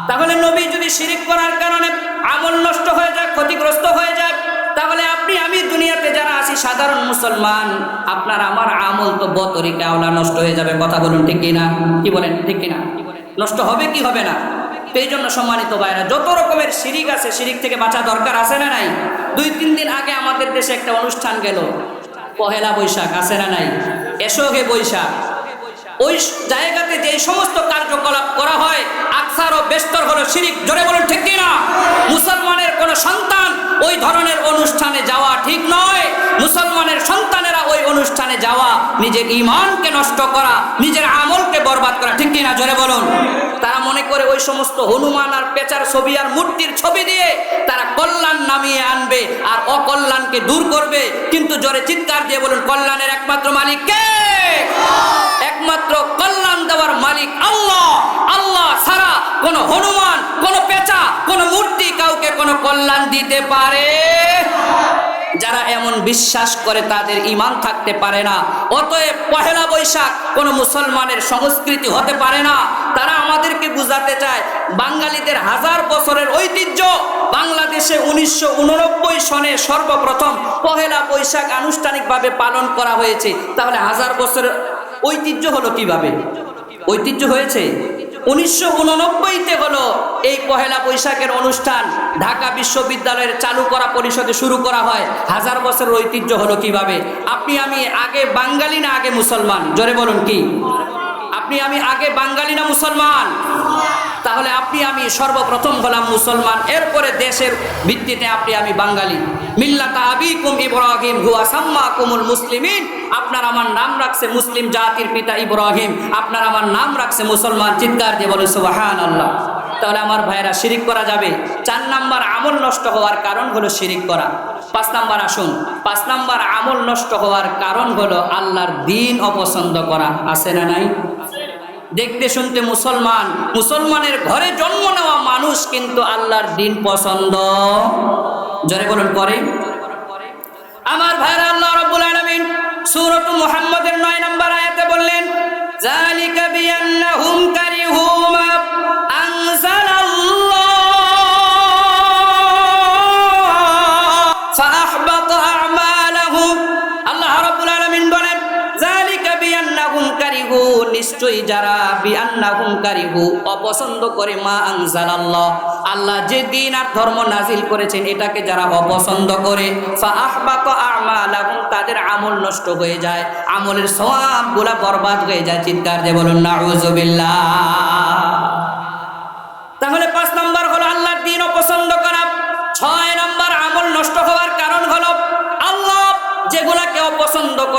তাহলে নবী যদি শিরিক করার কারণে আমল নষ্ট হয়ে যায়, ক্ষতিগ্রস্ত হয়ে যায়, তাহলে আপনি আমি দুনিয়াতে যারা আছি সাধারণ মুসলমান, আপনার আমার আমল তো বতরিকা ওলা নষ্ট হয়ে যাবে। কথা বলুন ঠিক কিনা? কি বলেন, ঠিক কিনা? নষ্ট হবে কি হবে না? তো এই জন্য সম্মানিত ভাইরা, যত রকমের শিরিক আছে, শিরিক থেকে বাঁচা দরকার আছে না নাই? 2-3 দিন আগে আমাদের দেশে একটা অনুষ্ঠান গেল, পহেলা বৈশাখ, আছে না নাই? এসোগে বৈশাখ। ওই জায়গাতে যে সমস্ত কার্যকলাপ করা হয়, আকসার ও বেস্তর হলো শিরিক। জোরে বলুন ঠিক কিনা? মুসলমানের কোন সন্তান ওই ধরনের অনুষ্ঠানে যাওয়া ঠিক নয়। মুসলমানের সন্তানেরা ওই অনুষ্ঠানে যাওয়া নিজের ঈমানকে নষ্ট করা, নিজের আমলকে বরবাদ করা। ঠিক কিনা? জোরে বলুন। তারা মনে করে ওই সমস্ত হনুমান আর পেঁচার ছবি আর মূর্তির ছবি দিয়ে তারা কল্যাণ নামিয়ে আনবে আর অকল্যাণকে দূর করবে। কিন্তু জোরে চিৎকার দিয়ে বলুন, কল্যাণের একমাত্র মালিক কে? একমাত্র কল্যাণ দেওয়ার মালিক আল্লাহ। আল্লাহ ছাড়া কোন হনুমান, কোন পেঁচা, কোন মূর্তি কাউকে কোনো কল্যাণ দিতে পারে? যারা এমন বিশ্বাস করে তাদের ঈমান থাকতে পারে না। অতএব পহেলা বৈশাখ কোন মুসলমানের সংস্কৃতি হতে পারে না। তারা আমাদেরকে বুঝাতে চায় বাঙালিদের 1000 বছরের ঐতিহ্য। বাংলাদেশে 1989 সনে সর্বপ্রথম পহেলা বৈশাখ আনুষ্ঠানিকভাবে পালন করা হয়েছে। তাহলে 1000 বছরের ঐতিহ্য হলো কিভাবে? ঐতিহ্য হয়েছে 1989-তে হলো এই পহেলা বৈশাখের অনুষ্ঠান। ঢাকা বিশ্ববিদ্যালয়ের চালু করা পরিষদে শুরু করা হয়। 1000 বছরের ঐতিহ্য হলো কিভাবে? আপনি আমি আগে বাঙালি না আগে মুসলমান? জোরে বলুন কি? আপনি আমি আগে বাঙালি না মুসলমান? তাহলে আপনি আমি সর্বপ্রথম হলাম মুসলমান, এরপরে দেশের ভিত্তিতে আপনি আমি বাঙালি। মিল্লাতা আবিকুম ইব্রাহিম হুয়া সাম্মাকুমুল মুসলিমিন। আপনার আমার নাম রাখছে মুসলিম জাতির পিতা ইব্রাহিম, আপনার আমার নাম রাখছে মুসলমান। চিৎকার দিয়ে বলে সুবহানাল্লাহ। তাহলে আমার ভাইরা, শিরিক করা যাবে। 4 নাম্বার আমল নষ্ট হওয়ার কারণ হলো শিরিক করা। 5 নাম্বার আসুন, 5 নাম্বার আমল নষ্ট হওয়ার কারণ হলো আল্লাহর দ্বীন অপছন্দ করা। আছে না নাই? দেখতে শুনতে মুসলমান, মুসলমানের ঘরে জন্ম নেওয়া মানুষ, কিন্তু আল্লাহর দ্বীন পছন্দ, জোরে বলুন, করে? আমার ভাইরা, আল্লাহ রাব্বুল আলামিন সূরা মুহাম্মদের 9 নম্বর আয়াতে বললেন, যালিকা বিআন্নাহুম কারিহু মা আনজালাল্লাহ ফাআহবাতা আমালাহুম। আল্লাহ রাব্বুল আলামিন বলেন, যালিকা বিআন্নাহুম কারিহু, নিশ্চয়ই যারা বিআন্নাহুম কারিহু অপছন্দ করে, মা আনজালাল্লাহ, আল্লাহ যে দ্বীন আর ধর্ম নাজিল করেছেন এটাকে যারা অপছন্দ করে, ফাআহবাতা আমালাহুম, তাদের আমল নষ্ট হয়ে যায়, আমলের সওয়াবগুলো বরবাদ হয়ে যায়। চিৎকার দিয়ে বলুন নাউযুবিল্লাহ। তাহলে 5 নাম্বার হলো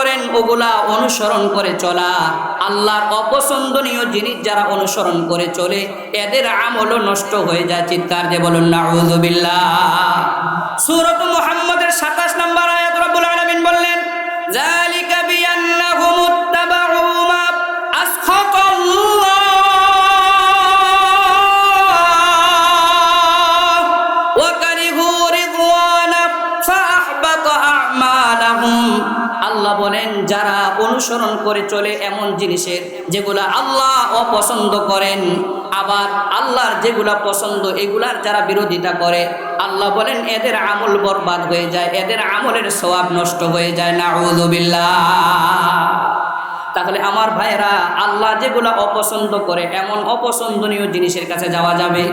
করেন ওগুলা অনুসরণ করে চলা। আল্লাহর অপছন্দনীয় জিনিস যারা অনুসরণ করে চলে এদের আমলও নষ্ট হয়ে যায়। চিৎকার দিয়ে বলুন নাউযুবিল্লাহ। সূরা মুহাম্মাদের 27 নম্বর আয়াত রব্বুল আলামিন বললেন, যালিকা বিআন্নাহুম ইত্তাবাউ মা আসখাতাল্লাহ ওয়া কারিহু রিদওয়ানা ফাআহবাতা আ'মালাহুম। আল্লাহ বলেন যারা অনুসরণ করে চলে এমন জিনিসের যেগুলা আল্লাহ অপছন্দ করেন, আবার আল্লাহর যেগুলা পছন্দ এগুলার যারা বিরোধিতা করে, আল্লাহ বলেন এদের আমল বরবাদ হয়ে যায়, এদের আমলের সওয়াব নষ্ট হয়ে যায়। নাউযুবিল্লাহ। তাহলে আমার ভাইরা, আল্লাহ যেগুলা অপছন্দ করে এমন অপছন্দনীয় জিনিসের কাছে যাওয়া যাবে।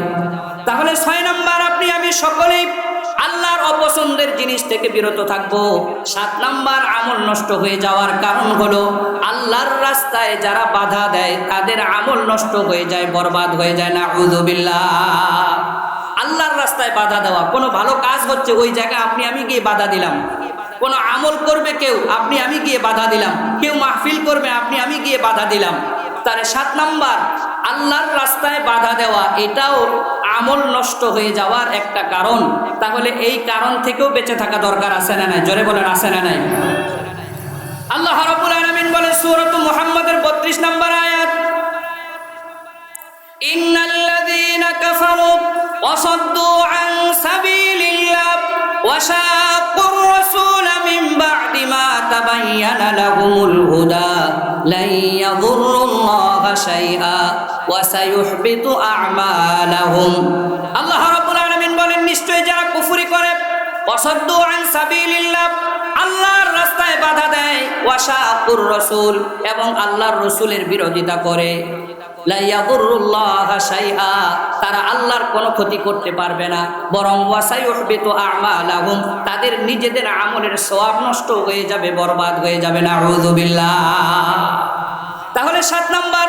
তাহলে 6 নম্বর, আপনি আমি সকলেই আল্লাহর অপছন্দের জিনিস থেকে বিরত থাকব। 7 নম্বর, আমল নষ্ট হয়ে যাওয়ার কারণ হলো আল্লাহর রাস্তায় যারা বাধা দেয় তাদের আমল নষ্ট হয়ে যায়, বরবাদ হয়ে যায়। নাউযুবিল্লাহ। আল্লাহর রাস্তায় বাধা দেওয়া, কোনো ভালো কাজ হচ্ছে ওই জায়গায় আপনি আমি গিয়ে বাধা দিলাম, কোনো আমল করবে কেউ আপনি আমি গিয়ে বাধা দিলাম, কেউ মাহফিল করবে আপনি আমি গিয়ে বাধা দিলাম। তার 7 নম্বর, আল্লাহর রাস্তায় বাধা দেওয়া এটাও আমল নষ্ট হয়ে যাওয়ার একটা কারণ। তাহলে এই কারণ থেকেও বেঁচে থাকা দরকার আছে না নাই? জোরে বলেন আছে না নাই? আল্লাহ রাব্বুল আলামিন বলেন সূরা মুহাম্মাদের 32 নম্বর আয়াত, ইন্নাল্লাযীনা কাফারু ওয়া সাদ্দু আন সাবিলিল্লাহ ওয়া শাক্কুর রাসূলা মিন বা'দি মা তাবায়্যানা লাহুমুল হুদা লান ইয়াদুররুল্লাহা শাইআ ওয়া সায়ুহবিতু আ'মালাহুম। আল্লাহ রাব্বুল আলামিন বলেন নিশ্চয় যারা কুফরি করে, ওয়া সাদ্দু আন সাবিলিল্লাহ আল্লাহর রাস্তায় বাধা দেয়, ওয়া শাক্কুর রাসূল এবং আল্লাহর রাসূলের বিরোধিতা করে, লা ইয়াদুররুল্লাহা শাইআ তারা আল্লাহর কোনো ক্ষতি করতে পারবে না, বরং ওয়া সায়ুহবিতু আ'মালাহুম তাদের নিজেদের আমলের সওয়াব নষ্ট হয়ে যাবে, বরবাদ হয়ে যাবে। নাউযুবিল্লাহ। তাহলে 7 নম্বর,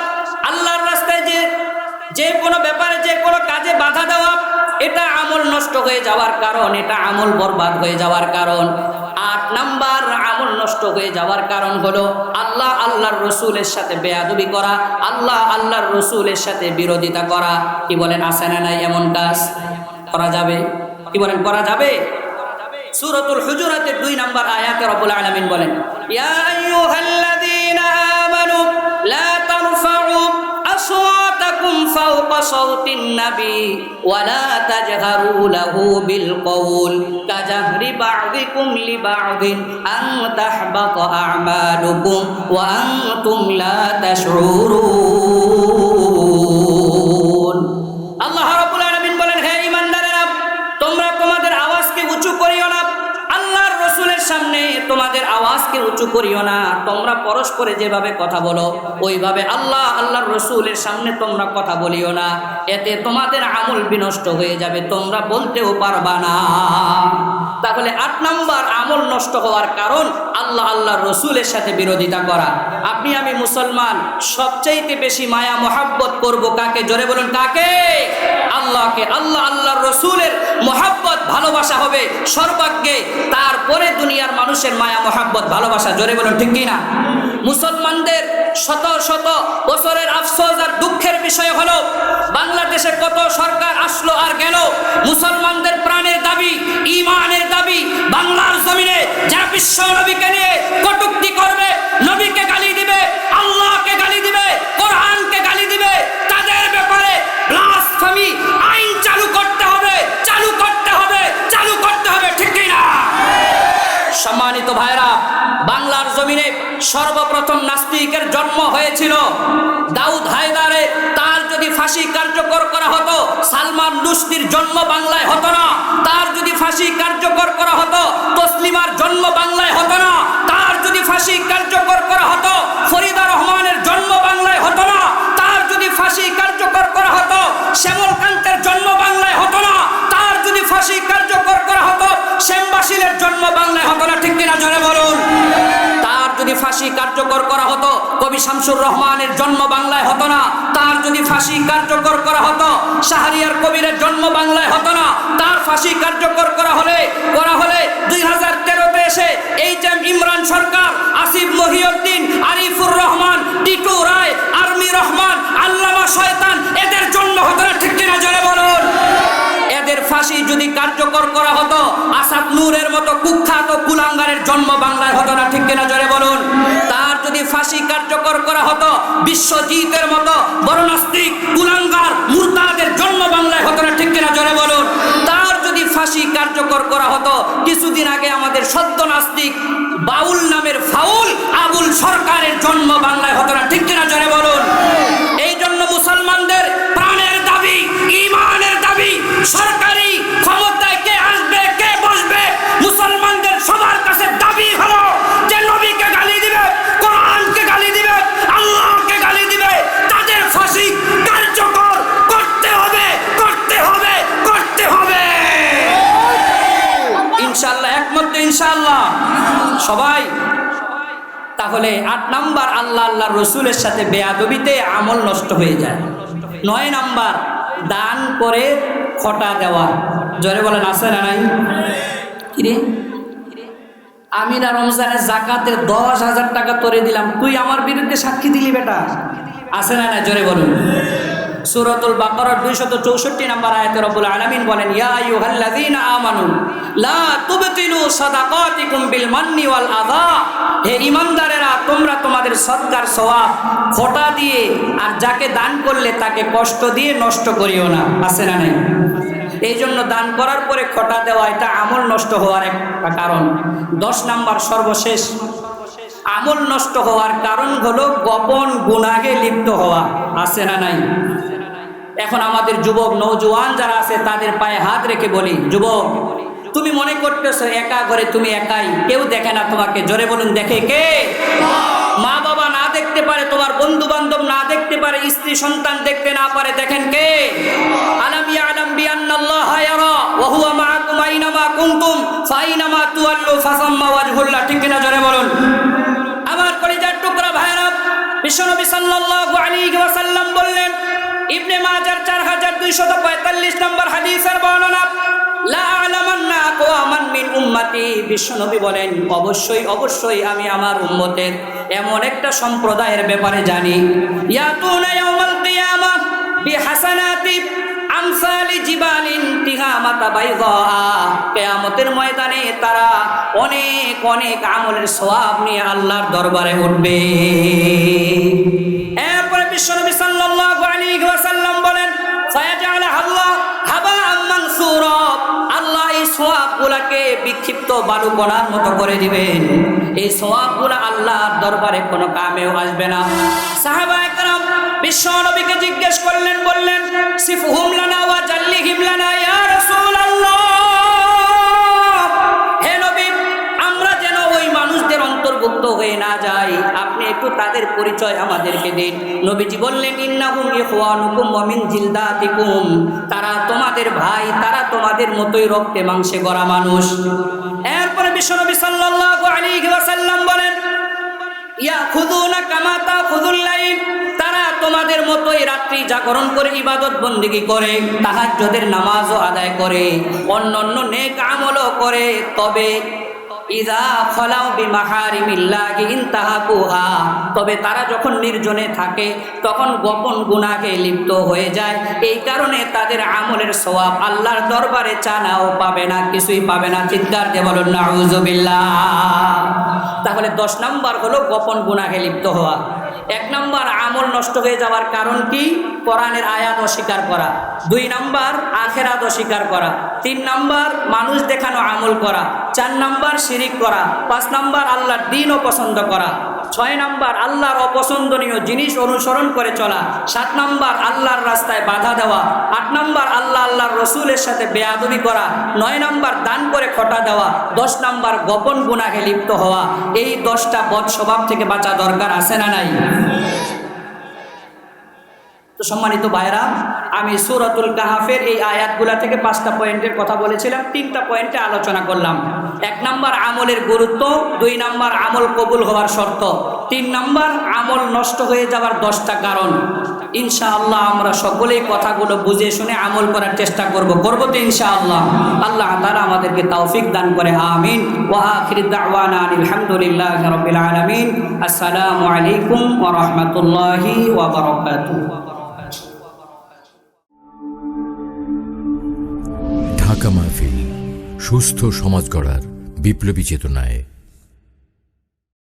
আল্লাহর রাস্তায় যে কোনো ব্যাপারে যে কোনো কাজে বাধা দেওয়া এটা আমল নষ্ট হয়ে যাওয়ার কারণ, এটা আমল বরবাদ হয়ে যাওয়ার কারণ। 8 নম্বর, আমল নষ্ট হয়ে যাওয়ার কারণ হলো আল্লাহ আল্লাহর রসুলের সাথে বেয়াদবি করা, আল্লাহ আল্লাহর রসুলের সাথে বিরোধিতা করা। কি বলেন আছে না নাই? এমন কাজ করা যাবে? কি বলেন করা যাবে? সূরাতুল হুজুরাতের 2 নম্বর আয়াতে রব্বুল আলামিন বলেন, ইয়া আইয়ুহাল্লাযীনা আমানু লা তারফাউ আসওয়াতাকুম ফাওকা সাওতিন নাবী ওয়া লা তাজহারু লাহু বিল কওল কাজাহরি বা'দিকুম লিবা'দিন আন তাহবাতা আ'মালুকুম ওয়া আনতুম লা তাশউরুন। আল্লাহ রাব্বুল আলামিন বলেন, হে ঈমানদারেরা, তোমরা তোমাদের আওয়াজকে উঁচু করিও না, আল্লাহর রাসূলের সামনে তোমাদের আওয়াজকে উঁচু করিও না। তোমরা পরস্পরে যেভাবে কথা বলো ওইভাবে আল্লাহ আল্লাহর রাসূলের সামনে তোমরা কথা বলিও না, এতে তোমাদের আমল বিনষ্ট হয়ে যাবে, তোমরা বলতেও পারবা না। তাহলে 8 নম্বর, আমল নষ্ট হওয়ার কারণ আল্লাহ আল্লাহর রাসূলের সাথে বিরোধিতা করা। আপনি আমি মুসলমান সবচাইতে বেশি মায়া মোহাব্বত করব কাকে? জোরে বলুন কাকে? আল্লাহকে। আল্লাহ আল্লাহর রাসূলের মোহাব্বত ভালোবাসা হবে সর্বাগ্যে, তারপরে দুনিয়ার মানুষের মায়া মোহাব্বত ভালোবাসা। জোরে বলুন ঠিক কি না? মুসলমানদের শত শত বছরের আফসোস আর দুঃখের বিষয় হলো বাংলাদেশে কত সরকার আসলো আর গেল, মুসলমানদের প্রাণের দাবি, ঈমানের দাবি বাংলার জমিনে যারা বিশ্ব নবীকে নিয়ে কটূক্তি করবে, নবীকে গালি দিবে, আল্লাহকে গালি দিবে, কোরআনকে গালি দিবে, তাদের ব্যাপারে ব্লাসফেমি আইন চালু করতে হবে, চালু করতে হবে, চালু করতে হবে। ঠিক কি না? সম্মানিত ভাইরা, বাংলার জমিনে সর্বপ্রথম নাস্তিকের জন্ম হয়েছিল দাউদ হায়দারে। তার যদি ফাঁসি কার্যকর করা হতো সালমান রুশদির জন্ম বাংলায় হতো না। তার যদি ফাঁসি কার্যকর করা হতো তসলিমার জন্ম বাংলায় হতো না। তার যদি ফাঁসি কার্যকর করা হতো ফরিদা রহমানের জন্ম বাংলায় হতো না। তার যদি ফাঁসি কার্যকর করা হতো শ্যামল কান্তের জন্ম বাংলায় হতো না। তার যদি ফাঁসি কার্যকর করা হতো শ্যামবাসীর জন্ম বাংলায় হতো না। ঠিক কিনা? জোরে বলুন। তার যদি ফাঁসি কার্যকর করা হতো কবি শামসুর রহমানের জন্ম বাংলায় হতো না। তার যদি ফাঁসি কার্যকর করা হতো শাহরিয়ার কবিরের জন্ম বাংলায় হতো না। তার ফাঁসি কার্যকর করা হলে 2013-তে এসে এই যে ইমরান সরকার, আসিফ মহিউদ্দিন, আরিফুর রহমান, টিটু রায়, আর্মি রহমান, আল্লামা শয়তান, এদের জন্ম হতো না, ঠিক কিনা জোরে বলুন? এদের ফাঁসি যদি কার্যকর করা হতো, আসাদ নূরের মতো কুখ্যাত কুলাঙ্গারের জন্ম বাংলায় হতো না, ঠিক কিনা জোরে বলুন? তার যদি ফাঁসি কার্যকর করা হতো, বিশ্বজিতের মতো বড় নাস্তিক কুলাঙ্গার মুরতাদের জন্ম বাংলায় হতো না, ঠিক কিনা জোরে বলুন? তার যদি ফাঁসি কার্যকর করা হতো, কিছুদিন আগে আমাদের সদ্য নাস্তিক বাউল নামের ফাউল আবুল সরকারের জন্ম বাংলায় হতো না, ঠিক কিনা জোরে বলুন? এই জন্য মুসলমানদের প্রাণের দাবি, ঈমানের দাবি, সরকারি ক্ষমতায় কে আসবে কে বসবে, মুসলমানদের সবার কাছে দাবি হলো যে নবীকে গালি দিবে, কোরআনকে গালি দিবে, আল্লাহকে গালি দিবে, তাদের ফাঁসি কার্যকর করতে হবে, করতে হবে, করতে হবে। ইনশাআল্লাহ, একমত ইনশাআল্লাহ সবাই? তাহলে 8 নাম্বার, আল্লাহ আল্লাহর রসুলের সাথে বেয়াদবিতে আমল নষ্ট হয়ে যায়। 9 নাম্বার, দান করে খটা দেওয়া। জোরে বলেন, আছে না নাই? কিরে আমি না রমজানের জাকাতের 10,000 টাকা তোরে দিলাম, তুই আমার বিরুদ্ধে সাক্ষী দিলি বেটা, আছে না নাই? জোরে বলুন। সূরাতুল বাকারার 264 নম্বর আয়াতে রব্বুল আলামিন বলেন, ইয়া আইয়ুহাল্লাযীনা আমানু লা তুবতিলু সাদাকাতিকুম বিল মান্নি ওয়াল আযা। হে ঈমানদারেরা, তোমরা তোমাদের সদকার সওয়াব খোটা দিয়ে আর যাকে দান করলে তাকে কষ্ট দিয়ে নষ্ট করিও না, আছে না নাই? এই জন্য দান করার পরে খোটা দেওয়া এটা আমল নষ্ট হওয়ার একটা কারণ। 10 নাম্বার, সর্বশেষ আমল নষ্ট হওয়ার কারণ হলো গোপন গুনাহে লিপ্ত হওয়া, আছে না নাই? এখন আমাদের যুবক নওজোয়ান যারা আছে তাদের পায়ে হাত রেখে বলি, যুবক তুমি মনে করতেছো একা ঘরে তুমি একাই, কেউ দেখে না তোমাকে। জোরে বলুন, দেখে কে? মা বাবা না দেখতে পারে, তোমার বন্ধু বান্ধব না দেখতে পারে, স্ত্রী সন্তান দেখতে না পারে, দেখেন কে? আলাম ইয়ালাম বিআন্নাল্লাহা ইয়ারা ওয়া হুয়া মাআকুম আইনামা কুনতুম ফাইনামা তুওয়াল্লু ফাসাম্মা ওয়াজহুল্লাহ, ঠিক কিনা জোরে বলুন? আমার কলিজার টুকরা ভাইরা, বিশ্বনবী সাল্লাল্লাহু আলাইহি ওয়াসাল্লাম বললেন, ইবনে মাজার 4245 নম্বর হাদিসের বর্ণনা, লা আলামান্না আকওয়ামান মিন উম্মতি, বিশ্বনবী বলেন, অবশ্যই অবশ্যই আমি আমার উম্মতের এমন একটা সম্প্রদায়ের ব্যাপারে জানি, ইয়াতুনা ইয়াউমাল কিয়ামাহ বিহাসানাতি আমসালি জিবালিন তিহামাতা বাইদা, কিয়ামতের ময়দানে তারা অনেক অনেক আমলের সওয়াব নিয়ে আল্লাহর দরবারে উঠবে। এরপরে বিশ্বনবী সাল্লাল্লাহু আলাইহি ওয়াসাল্লাম বলেন, ফায়াজআলুল্লাহ হাবাআম মানসুরা, আল্লাহ এই সওয়াবগুলোকে বিক্ষিপ্ত বালুকণার মতো করে দিবেন। এই সওয়াবগুলো আল্লাহর দরবারে কোনো কামেও আসবে না। সাহাবায়ে কেরাম বিশ্বনবীকে জিজ্ঞেস করলেন, বললেন, সিফহুম লানা ওয়া জাল্লিহিম লানা ইয়া রাসূলুল্লাহ, হে নবী, আমরা যেন ওই মানুষদের অন্তর্ভুক্ত হয়ে না যাই, আপনি একটু তাদের পরিচয় আমাদেরকে দিন। নবীজি বললেন, ইন্নাহুম ইখওয়ানুকুম ওয়া মিন জিলদাতিকুম, তারা তোমাদের ভাই, তারা তোমাদের মতোই রক্তে মাংসে গড়া মানুষ। এরপরে বিশ্বনবী সাল্লাল্লাহু আলাইহি ওয়াসাল্লাম বলেন, ইয়াখুযুনা কামা তাখুযুল লাইল, তারা তোমাদের মতোই রাত্রি জাগরণ করে ইবাদত বন্দেগী করে, তাহাজ্জুদের নামাজও আদায় করে, অন্যান্য নেক আমলও করে, তবে ইযা খলাউ বিমাহারিমিল্লাহি ইনতাহাকুহা, তবে তারা যখন নির্জনে থাকে তখন গোপন গুনাহে লিপ্ত হয়ে যায়। এই কারণে তাদের আমলের সওয়াব আল্লাহর দরবারে চানাও পাবে না, কিছুই পাবে না। চিৎকার দিয়ে বলুন নাউযুবিল্লাহ। তাহলে 10 নাম্বার হলো গোপন গুনাহে লিপ্ত হওয়া। 1 নাম্বার, আমল নষ্ট হয়ে যাওয়ার কারণ কি? কোরআনের আয়াত অস্বীকার করা। 2 নাম্বার, আখিরাত অস্বীকার করা। 3 নাম্বার, মানুষ দেখানো আমল করা। 4 নাম্বার, শিরিক করা। 5 নাম্বার, আল্লাহর দ্বীন অপছন্দ করা। 6 নাম্বার, আল্লাহর অপছন্দনীয় জিনিস অনুসরণ করে চলা। 7 নাম্বার, আল্লাহর রাস্তায় বাধা দেওয়া। 8 নাম্বার, আল্লাহর রসুলের সাথে বেয়াদবি করা। 9 নাম্বার, দান করে খোটা দেওয়া। 10 নাম্বার, গোপন গুনাহে লিপ্ত হওয়া। এই 10টা বদ স্বভাব থেকে বাঁচা দরকার, আছে না নাই? তো সম্মানিত ভাইরা, আমি সূরাতুল কাহাফের এই আয়াতগুলা থেকে 5টা পয়েন্টের কথা বলেছিলাম, 3টা পয়েন্টে আলোচনা করলাম। 1 নাম্বার, আমলের গুরুত্ব। 2 নাম্বার, আমল কবুল হওয়ার শর্ত। 3 নাম্বার, আমল নষ্ট হয়ে যাওয়ার 10টা কারণ। ইনশাআল্লাহ আমরা সকলেই কথাগুলো বুঝে শুনে আমল করার চেষ্টা করব তো ইনশাআল্লাহ। আল্লাহ তাআলা আমাদেরকে তৌফিক দান করে, আমিন। ওয়া আখিরু দাওয়ানা আলহামদুলিল্লাহি রাব্বিল আলামিন। আসসালামু আলাইকুম ওয়া রাহমাতুল্লাহি ওয়া বারাকাতুহু। ঢাকা মাহফিল সুস্থ সমাজ গড়ার বিপ্লবী চেতনায়।